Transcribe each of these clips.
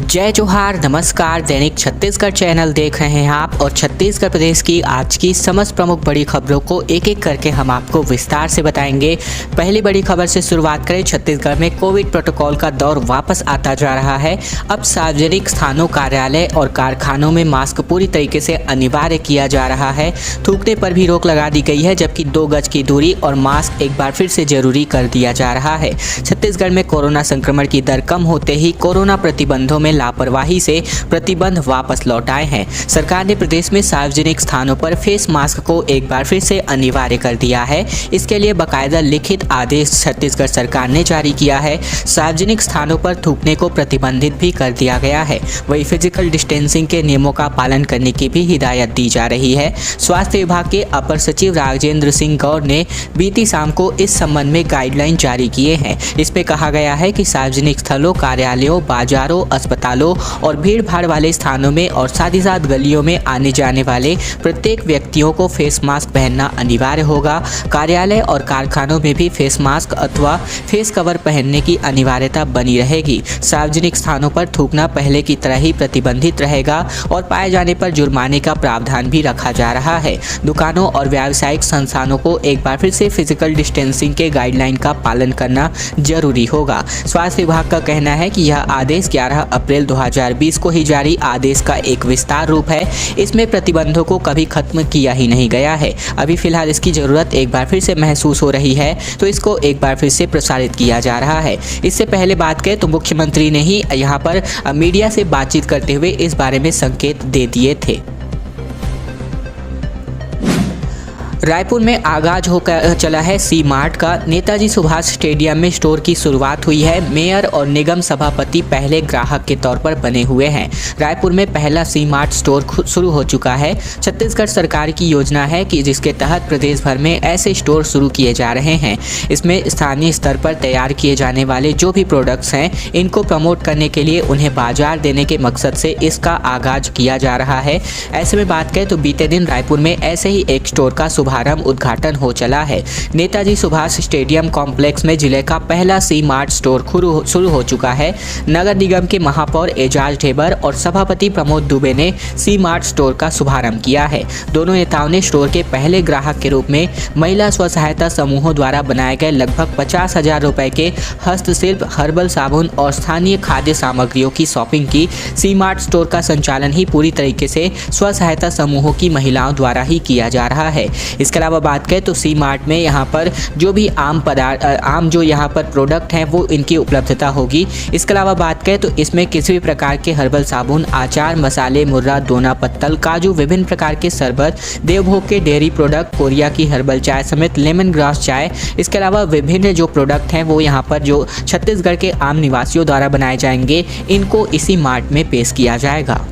जय जोहार, नमस्कार। दैनिक छत्तीसगढ़ चैनल देख रहे हैं आप और छत्तीसगढ़ प्रदेश की आज की समस्त प्रमुख बड़ी खबरों को एक एक करके हम आपको विस्तार से बताएंगे। पहली बड़ी खबर से शुरुआत करें। छत्तीसगढ़ में कोविड प्रोटोकॉल का दौर वापस आता जा रहा है। अब सार्वजनिक स्थानों, कार्यालय और कारखानों में मास्क पूरी तरीके से अनिवार्य किया जा रहा है। थूकने पर भी रोक लगा दी गई है, जबकि 2 गज की दूरी और मास्क एक बार फिर से जरूरी कर दिया जा रहा है। छत्तीसगढ़ में कोरोना संक्रमण की दर कम होते ही कोरोना प्रतिबंधों में लापरवाही से प्रतिबंध वापस लौट आए हैं। सरकार ने प्रदेश में सार्वजनिक स्थानों पर फेस मास्क को एक बार फिर से अनिवार्य कर दिया है। इसके लिए बाकायदा लिखित आदेश छत्तीसगढ़ सरकार ने जारी किया है। सार्वजनिक स्थानों पर थूकने को प्रतिबंधित भी कर दिया गया है। वही फिजिकल डिस्टेंसिंग के नियमों का पालन करने की भी हिदायत दी जा रही है। स्वास्थ्य विभाग के अपर सचिव राजेंद्र सिंह गौर ने बीती शाम को इस संबंध में गाइडलाइन जारी किए हैं। इसमें कहा गया है कि सार्वजनिक स्थलों, कार्यालयों, बाजारों, अस्पतालों और भीड़ भाड़ वाले स्थानों में और साथ ही साथ गलियों में आने जाने वाले प्रत्येक व्यक्तियों को फेस मास्क पहनना अनिवार्य होगा। कार्यालय और कारखानों में भी फेस मास्क अथवा फेस कवर पहनने की अनिवार्यता बनी रहेगी। सार्वजनिक स्थानों पर थूकना पहले की तरह ही प्रतिबंधित रहेगा और पाए जाने पर जुर्माने का प्रावधान भी रखा जा रहा है। दुकानों और व्यावसायिक संस्थानों को एक बार फिर से फिजिकल डिस्टेंसिंग के गाइडलाइन का पालन करना जरूरी होगा। स्वास्थ्य विभाग का कहना है कि यह आदेश 11 अप्रैल 2020 को ही जारी आदेश का एक विस्तार रूप है। इसमें प्रतिबंधों को कभी खत्म किया ही नहीं गया है। अभी फिलहाल इसकी जरूरत एक बार फिर से महसूस हो रही है, तो इसको एक बार फिर से प्रसारित किया जा रहा है। इससे पहले बात करें तो मुख्यमंत्री ने ही यहाँ पर मीडिया से बातचीत करते हुए इस बारे में संकेत दे दिए थे। रायपुर में आगाज होकर चला है सी मार्ट का। नेताजी सुभाष स्टेडियम में स्टोर की शुरुआत हुई है। मेयर और निगम सभापति पहले ग्राहक के तौर पर बने हुए हैं। रायपुर में पहला सी मार्ट स्टोर शुरू हो चुका है। छत्तीसगढ़ सरकार की योजना है कि जिसके तहत प्रदेश भर में ऐसे स्टोर शुरू किए जा रहे हैं। इसमें स्थानीय स्तर पर तैयार किए जाने वाले जो भी प्रोडक्ट्स हैं, इनको प्रमोट करने के लिए उन्हें बाजार देने के मकसद से इसका आगाज किया जा रहा है। ऐसे में बात करें तो बीते दिन रायपुर में ऐसे ही एक स्टोर का उद्घाटन हो चला है। नेताजी सुभाष स्टेडियम कॉम्प्लेक्स में जिले का पहला सी मार्ट स्टोर शुरू हो चुका है। नगर निगम के महापौर एजाज ढेबर और सभापति प्रमोद दुबे ने सी मार्ट स्टोर का शुभारंभ किया है। दोनों नेताओं ने स्टोर के पहले ग्राहक के रूप में महिला स्व सहायता समूहों द्वारा बनाए गए लगभग 50,000 रुपए के हस्तशिल्प, हर्बल साबुन और स्थानीय खाद्य सामग्रियों की शॉपिंग की। सी मार्ट स्टोर का संचालन ही पूरी तरीके से स्व सहायता समूहों की महिलाओं द्वारा ही किया जा रहा है। इसके अलावा बात करें तो सी मार्ट में यहाँ पर जो भी आम जो यहाँ पर प्रोडक्ट हैं वो इनकी उपलब्धता होगी। इसके अलावा बात करें तो इसमें किसी भी प्रकार के हर्बल साबुन, आचार, मसाले, मुर्रा, दोना पत्तल, काजू, विभिन्न प्रकार के शरबत, देवभोग के डेयरी प्रोडक्ट, कोरिया की हर्बल चाय समेत लेमन ग्रास चाय, इसके अलावा विभिन्न जो प्रोडक्ट हैं वो यहाँ पर जो छत्तीसगढ़ के आम निवासियों द्वारा बनाए जाएंगे, इनको इसी मार्ट में पेश किया जाएगा।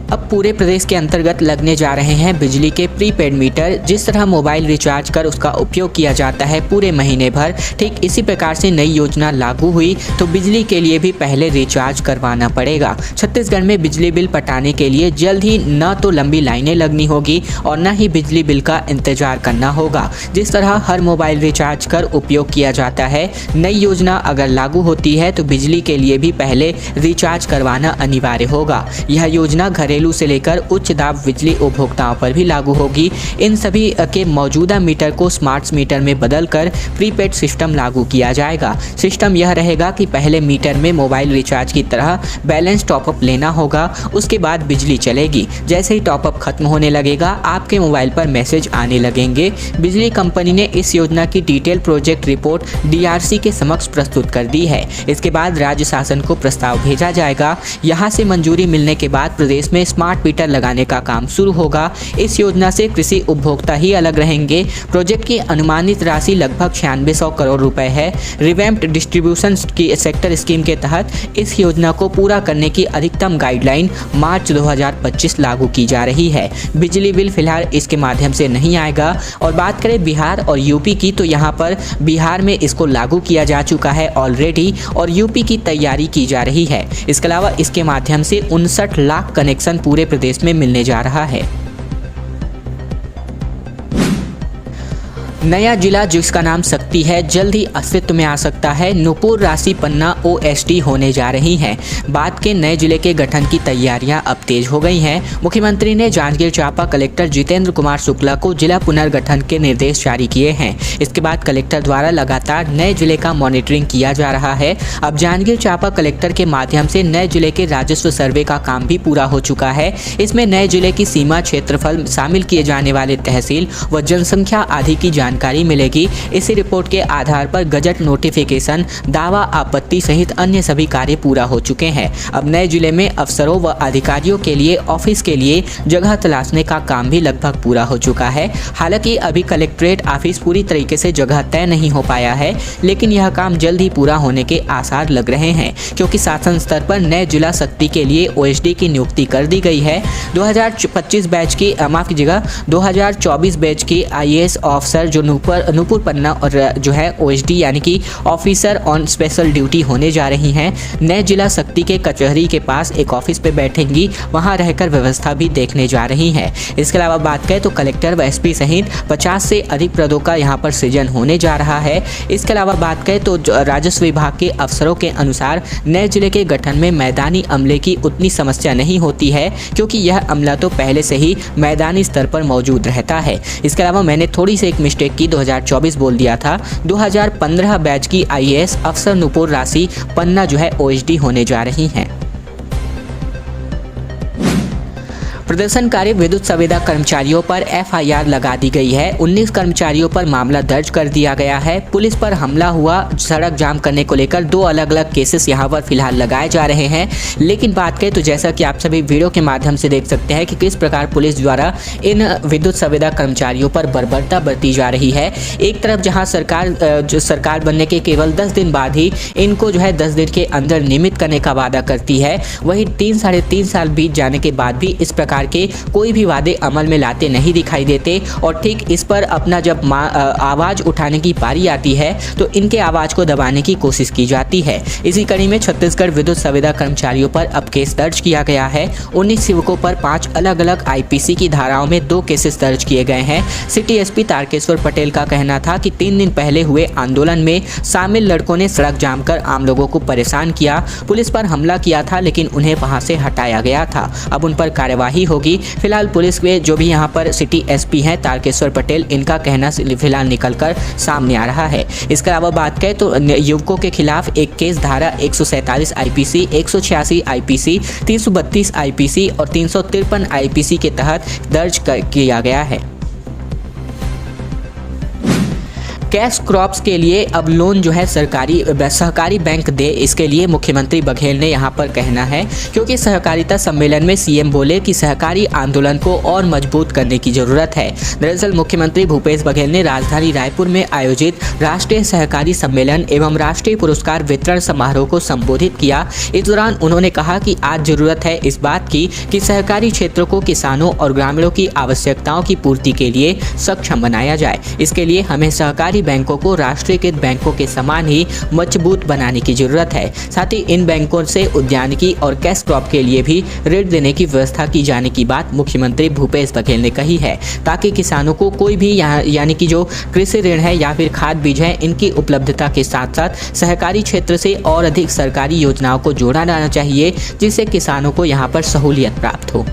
अब पूरे प्रदेश के अंतर्गत लगने जा रहे हैं बिजली के प्रीपेड मीटर। जिस तरह मोबाइल रिचार्ज कर उसका उपयोग किया जाता है पूरे महीने भर, ठीक इसी प्रकार से नई योजना लागू हुई तो बिजली के लिए भी पहले रिचार्ज करवाना पड़ेगा। छत्तीसगढ़ में बिजली बिल पटाने के लिए जल्द ही न तो लंबी लाइनें लगनी होगी और न ही बिजली बिल का इंतजार करना होगा। जिस तरह हर मोबाइल रिचार्ज कर उपयोग किया जाता है, नई योजना अगर लागू होती है तो बिजली के लिए भी पहले रिचार्ज करवाना अनिवार्य होगा। यह योजना घरेलू से लेकर उच्च दाब बिजली उपभोक्ताओं पर भी लागू होगी। इन सभी के मौजूदा मीटर को स्मार्ट मीटर में बदलकर प्रीपेड सिस्टम लागू किया जाएगा। सिस्टम यह रहेगा कि पहले मीटर में मोबाइल रिचार्ज की तरह बैलेंस टॉपअप लेना होगा, उसके बाद बिजली चलेगी। जैसे ही टॉपअप खत्म होने लगेगा, आपके मोबाइल पर मैसेज आने लगेंगे। बिजली कंपनी ने इस योजना की डिटेल प्रोजेक्ट रिपोर्ट DRC के समक्ष प्रस्तुत कर दी है। इसके बाद राज्य शासन को प्रस्ताव भेजा जाएगा। यहाँ से मंजूरी मिलने के बाद प्रदेश में स्मार्ट मीटर लगाने का काम शुरू होगा। इस योजना से कृषि उपभोक्ता ही अलग रहेंगे। प्रोजेक्ट की अनुमानित राशि लगभग 9600 करोड़ रुपए है। रिवैम्प्ड डिस्ट्रीब्यूशन की सेक्टर स्कीम के तहत इस योजना को पूरा करने की अधिकतम गाइडलाइन मार्च 2025 लागू की जा रही है। बिजली बिल फिलहाल इसके माध्यम से नहीं आएगा। और बात करें बिहार और यूपी की, तो यहाँ पर बिहार में इसको लागू किया जा चुका है ऑलरेडी और यूपी की तैयारी की जा रही है। इसके अलावा इसके माध्यम से 59 लाख कनेक्शन पूरे प्रदेश में मिलने जा रहा है। नया जिला जिसका नाम शक्ति है जल्द ही अस्तित्व में आ सकता है। नूपुर राशि पन्ना OSD होने जा रही हैं। बात के नए जिले के गठन की तैयारियां अब तेज हो गई हैं। मुख्यमंत्री ने जांजगीर चांपा कलेक्टर जितेंद्र कुमार शुक्ला को जिला पुनर्गठन के निर्देश जारी किए हैं। इसके बाद कलेक्टर द्वारा लगातार नए जिले का मॉनिटरिंग किया जा रहा है। अब जांजगीर चांपा कलेक्टर के माध्यम से नए जिले के राजस्व सर्वे का काम भी पूरा हो चुका है। इसमें नए जिले की सीमा, क्षेत्रफल, शामिल किए जाने वाले तहसील व जनसंख्या आदि की जानकारी मिलेगी। इसी रिपोर्ट के आधार पर गजट नोटिफिकेशन, दावा, आपत्ति सहित अन्य सभी कार्य पूरा हो चुके हैं। अब नए जिले में अफसरों व अधिकारियों के लिए ऑफिस के लिए जगह तलाशने का काम भी लगभग पूरा हो चुका है। हालांकि अभी कलेक्ट्रेट ऑफिस पूरी तरीके से जगह तय नहीं हो पाया है, लेकिन यह काम जल्द ही पूरा होने के आसार लग रहे हैं, क्योंकि शासन स्तर पर नए जिला शक्ति के लिए OSD की नियुक्ति कर दी गई है। 2025 बैच की 2024 बैच की IAS ऑफिसर जो नूपुर पन्ना और जो है OSD यानी कि ऑफिसर ऑन स्पेशल ड्यूटी होने जा रही हैं। नए जिला शक्ति के कचहरी के पास एक ऑफिस पे बैठेंगी, वहां रहकर व्यवस्था भी देखने जा रही हैं। इसके अलावा बात करें तो कलेक्टर व SP सहित 50 से अधिक पदों का यहां पर सृजन होने जा रहा है। इसके अलावा बात करें तो राजस्व विभाग के अफसरों के अनुसार नए जिले के गठन में मैदानी अमले की उतनी समस्या नहीं होती है, क्योंकि यह अमला तो पहले से ही मैदानी स्तर पर मौजूद रहता है। इसके अलावा मैंने थोड़ी सी एक मिस्टेक की, 2024 बोल दिया था। 2015 बैच की IAS अफसर नूपुर राशि पन्ना जो है OSD होने जा रही हैं। प्रदर्शनकारी विद्युत संविदा कर्मचारियों पर FIR लगा दी गई है। 19 कर्मचारियों पर मामला दर्ज कर दिया गया है। पुलिस पर हमला हुआ, सड़क जाम करने को लेकर 2 अलग अलग केसेस यहां पर फिलहाल लगाए जा रहे हैं। लेकिन बात करें तो जैसा कि आप सभी वीडियो के माध्यम से देख सकते हैं कि किस प्रकार पुलिस द्वारा इन विद्युत संविदा कर्मचारियों पर बर्बरता बरती जा रही है। एक तरफ जहाँ सरकार बनने के केवल 10 दिन बाद ही इनको जो है 10 दिन के अंदर नियमित करने का वादा करती है, वहीं 3 साढ़े 3 साल बीत जाने के बाद भी इस प्रकार के कोई भी वादे अमल में लाते नहीं दिखाई देते। और ठीक इस पर अपना जब आवाज उठाने की पारी आती है तो इनके आवाज को दबाने की कोशिश की जाती है। इसी कड़ी में छत्तीसगढ़ विद्युत संविदा कर्मचारियों पर अब केस दर्ज किया गया है। 19 युवकों पर 5 अलग अलग IPC की धाराओं में 2 केसेस दर्ज किए गए हैं। सिटी SP तारकेश्वर पटेल का कहना था कि 3 दिन पहले हुए आंदोलन में शामिल लड़कों ने सड़क जाम कर आम लोगों को परेशान किया, पुलिस पर हमला किया था, लेकिन उन्हें वहां से हटाया गया था। अब उन पर कार्यवाही होगी। फिलहाल पुलिस के जो भी यहाँ पर सिटी SP हैं तारकेश्वर पटेल, इनका कहना फिलहाल निकलकर सामने आ रहा है। इसके अलावा बात करें तो युवकों के खिलाफ एक केस धारा 147 IPC, 186 IPC, 332 IPC और 353 IPC के तहत दर्ज किया गया है। कैश क्रॉप्स के लिए अब लोन जो है सहकारी बैंक दे, इसके लिए मुख्यमंत्री बघेल ने यहाँ पर कहना है, क्योंकि सहकारिता सम्मेलन में CM बोले कि सहकारी आंदोलन को और मजबूत करने की जरूरत है। दरअसल मुख्यमंत्री भूपेश बघेल ने राजधानी रायपुर में आयोजित राष्ट्रीय सहकारी सम्मेलन एवं राष्ट्रीय पुरस्कार वितरण समारोह को संबोधित किया। इस दौरान उन्होंने कहा कि आज जरूरत है इस बात की कि सहकारी क्षेत्र को किसानों और ग्रामीणों की आवश्यकताओं की पूर्ति के लिए सक्षम बनाया जाए। इसके लिए हमें सहकारी बैंकों को राष्ट्रीयकृत बैंकों के समान ही मजबूत बनाने की जरूरत है। साथ ही इन बैंकों से उद्यानिकी और कैश क्रॉप के लिए भी ऋण देने की व्यवस्था की जाने की बात मुख्यमंत्री भूपेश बघेल ने कही है, ताकि किसानों को कोई भी यानी कि जो कृषि ऋण है या फिर खाद बीज है, इनकी उपलब्धता के साथ साथ सहकारी क्षेत्र से और अधिक सरकारी योजनाओं को जोड़ा जाना चाहिए, जिससे किसानों को यहाँ पर सहूलियत प्राप्त हो।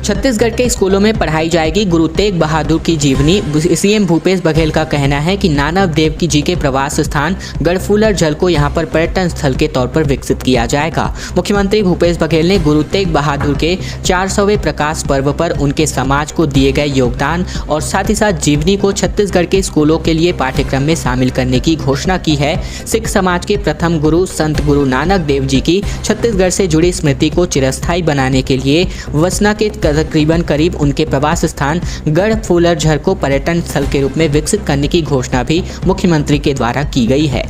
छत्तीसगढ़ के स्कूलों में पढ़ाई जाएगी गुरु तेग बहादुर की जीवनी। CM भूपेश बघेल का कहना है कि नानक देव जी के प्रवास स्थान गढ़फूलर झल को यहां पर पर्यटन स्थल के तौर पर विकसित किया जाएगा। मुख्यमंत्री भूपेश बघेल ने गुरु तेग बहादुर के 400वें प्रकाश पर्व पर उनके समाज को दिए गए योगदान और साथ ही साथ जीवनी को छत्तीसगढ़ के स्कूलों के लिए पाठ्यक्रम में शामिल करने की घोषणा की है। सिख समाज के प्रथम गुरु संत गुरु नानक देव जी की छत्तीसगढ़ से जुड़ी स्मृति को चिरस्थायी बनाने के लिए वसना के करीब उनके प्रवास स्थान गढ़फूलर झर को पर्यटन स्थल के रूप में विकसित करने की घोषणा भी मुख्यमंत्री के द्वारा की गई है।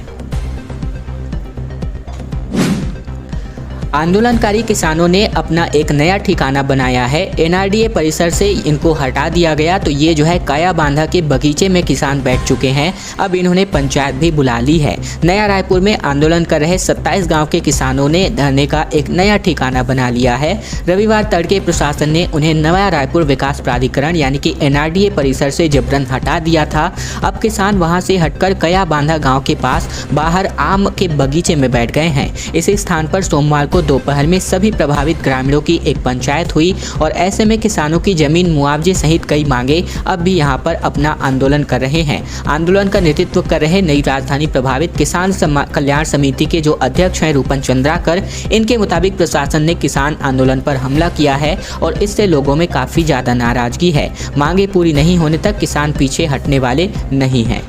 आंदोलनकारी किसानों ने अपना एक नया ठिकाना बनाया है। एनआरडीए परिसर से इनको हटा दिया गया तो ये जो है काया बांधा के बगीचे में किसान बैठ चुके हैं। अब इन्होंने पंचायत भी बुला ली है। नया रायपुर में आंदोलन कर रहे 27 गांव के किसानों ने धरने का एक नया ठिकाना बना लिया है। रविवार तड़के प्रशासन ने उन्हें नया रायपुर विकास प्राधिकरण यानी कि एनआरडीए परिसर से जबरन हटा दिया था। अब किसान वहां से हटकर कया बांधा गाँव के पास बाहर आम के बगीचे में बैठ गए हैं। इस स्थान पर सोमवार को दोपहर में सभी प्रभावित ग्रामीणों की एक पंचायत हुई और ऐसे में किसानों की जमीन मुआवजे सहित कई मांगे अब भी यहां पर अपना आंदोलन कर रहे हैं। आंदोलन का नेतृत्व कर रहे नई राजधानी प्रभावित किसान कल्याण समिति के जो अध्यक्ष हैं रूपन चंद्राकर, इनके मुताबिक प्रशासन ने किसान आंदोलन पर हमला किया है और इससे लोगों में काफी ज्यादा नाराजगी है। मांगे पूरी नहीं होने तक किसान पीछे हटने वाले नहीं हैं।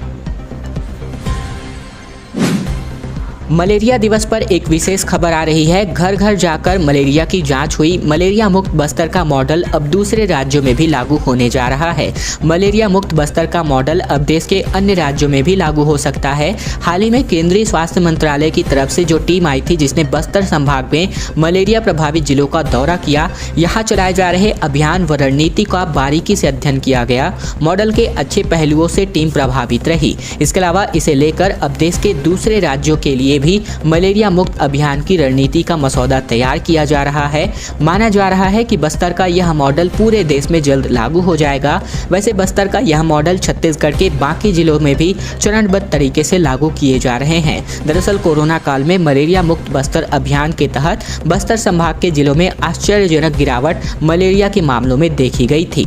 मलेरिया दिवस पर एक विशेष खबर आ रही है। घर घर जाकर मलेरिया की जांच हुई। मलेरिया मुक्त बस्तर का मॉडल अब दूसरे राज्यों में भी लागू होने जा रहा है। मलेरिया मुक्त बस्तर का मॉडल अब देश के अन्य राज्यों में भी लागू हो सकता है। हाल ही में केंद्रीय स्वास्थ्य मंत्रालय की तरफ से जो टीम आई थी जिसने बस्तर संभाग में मलेरिया प्रभावित जिलों का दौरा किया, यहाँ चलाए जा रहे अभियान व रणनीति का बारीकी से अध्ययन किया गया। मॉडल के अच्छे पहलुओं से टीम प्रभावित रही। इसके अलावा इसे लेकर अब देश के दूसरे राज्यों के लिए भी मलेरिया मुक्त अभियान की रणनीति का मसौदा तैयार किया जा रहा है। माना जा रहा है कि बस्तर का यह मॉडल पूरे देश में जल्द लागू हो जाएगा। वैसे बस्तर का यह मॉडल छत्तीसगढ़ के बाकी जिलों में भी चरणबद्ध तरीके से लागू किए जा रहे हैं। दरअसल कोरोना काल में मलेरिया मुक्त बस्तर अभियान के तहत बस्तर संभाग के जिलों में आश्चर्यजनक गिरावट मलेरिया के मामलों में देखी गई थी।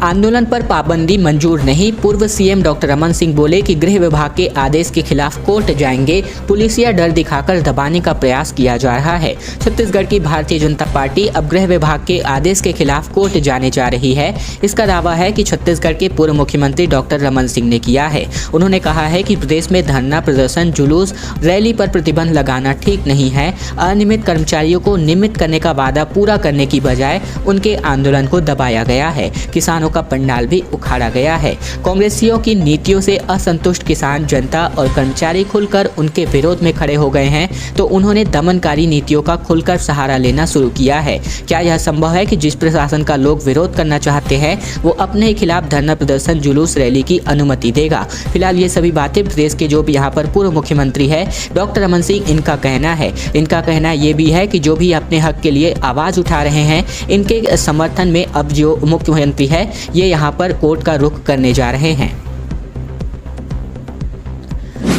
आंदोलन पर पाबंदी मंजूर नहीं। पूर्व सीएम डॉक्टर रमन सिंह बोले कि गृह विभाग के आदेश के खिलाफ कोर्ट जाएंगे। पुलिसिया डर दिखाकर दबाने का प्रयास किया जा रहा है। छत्तीसगढ़ की भारतीय जनता पार्टी अब गृह विभाग के आदेश के खिलाफ कोर्ट जाने जा रही है। इसका दावा है कि छत्तीसगढ़ के पूर्व मुख्यमंत्री डॉक्टर रमन सिंह ने किया है। उन्होंने कहा है कि प्रदेश में धरना प्रदर्शन, जुलूस, रैली पर प्रतिबंध लगाना ठीक नहीं है। अनियमित कर्मचारियों को नियमित करने का वादा पूरा करने की बजाय उनके आंदोलन को दबाया गया है। किसानों का पंडाल भी उखाड़ा गया है। कांग्रेसियों की नीतियों से असंतुष्ट किसान, जनता और कर्मचारी खुलकर उनके विरोध में खड़े हो गए हैं तो उन्होंने दमनकारी नीतियों का खुलकर सहारा लेना शुरू किया है। क्या यह संभव है कि जिस प्रशासन का लोग विरोध करना चाहते हैं वो अपने ही खिलाफ धरना प्रदर्शन, जुलूस, रैली की अनुमति देगा? फिलहाल ये सभी बातें प्रदेश के जो भी यहाँ पर पूर्व मुख्यमंत्री है डॉक्टर रमन सिंह, इनका कहना है। इनका कहना ये भी है कि जो भी अपने हक के लिए आवाज उठा रहे हैं, इनके समर्थन में अब जो मुख्यमंत्री है ये यहाँ पर कोर्ट का रुख करने जा रहे हैं।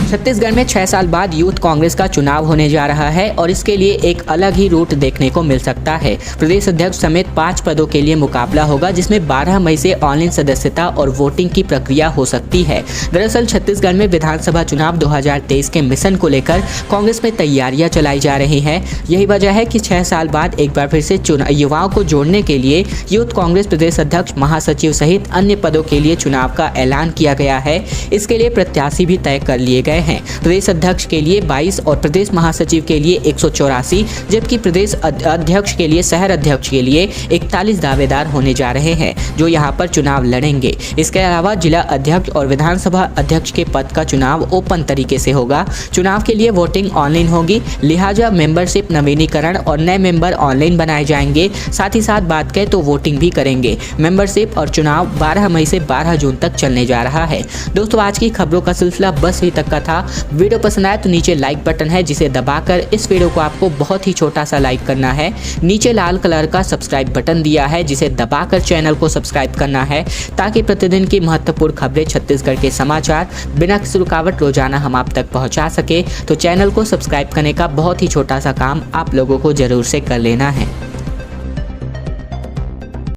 छत्तीसगढ़ में 6 साल बाद यूथ कांग्रेस का चुनाव होने जा रहा है और इसके लिए एक अलग ही रूट देखने को मिल सकता है। प्रदेश अध्यक्ष समेत 5 पदों के लिए मुकाबला होगा जिसमें 12 मई से ऑनलाइन सदस्यता और वोटिंग की प्रक्रिया हो सकती है। दरअसल छत्तीसगढ़ में विधानसभा चुनाव 2023 के मिशन को लेकर कांग्रेस में तैयारियां चलाई जा रही हैं। यही वजह है कि 6 साल बाद एक बार फिर से युवाओं को जोड़ने के लिए यूथ कांग्रेस प्रदेश अध्यक्ष, महासचिव सहित अन्य पदों के लिए चुनाव का ऐलान किया गया है। इसके लिए प्रत्याशी भी तय कर लिए गए हैं। प्रदेश अध्यक्ष के लिए 22 और प्रदेश महासचिव के लिए 184, जबकि प्रदेश अध्यक्ष के लिए, शहर अध्यक्ष के लिए 41 दावेदार होने जा रहे हैं जो यहां पर चुनाव लड़ेंगे। इसके अलावा जिला अध्यक्ष और विधानसभा अध्यक्ष के पद का चुनाव ओपन तरीके से होगा। चुनाव के लिए वोटिंग ऑनलाइन होगी, लिहाजा मेंबरशिप नवीनीकरण और नए मेंबर ऑनलाइन बनाए जाएंगे। साथ ही साथ बात करें तो वोटिंग भी करेंगे। मेंबरशिप और चुनाव 12 मई से 12 जून तक चलने जा रहा है। दोस्तों, आज की खबरों का सिलसिला बस यहीं तक का था। वीडियो पसंद आए तो नीचे लाइक बटन है जिसे दबाकर इस वीडियो को आपको बहुत ही छोटा सा लाइक करना है। नीचे लाल कलर का सब्सक्राइब बटन दिया है जिसे दबाकर चैनल को सब्सक्राइब करना है ताकि प्रतिदिन की महत्वपूर्ण खबरें, छत्तीसगढ़ के समाचार बिना किसी रुकावट रोजाना हम आप तक पहुंचा सके। तो चैनल को सब्सक्राइब करने का बहुत ही छोटा सा काम आप लोगों को जरूर से कर लेना है।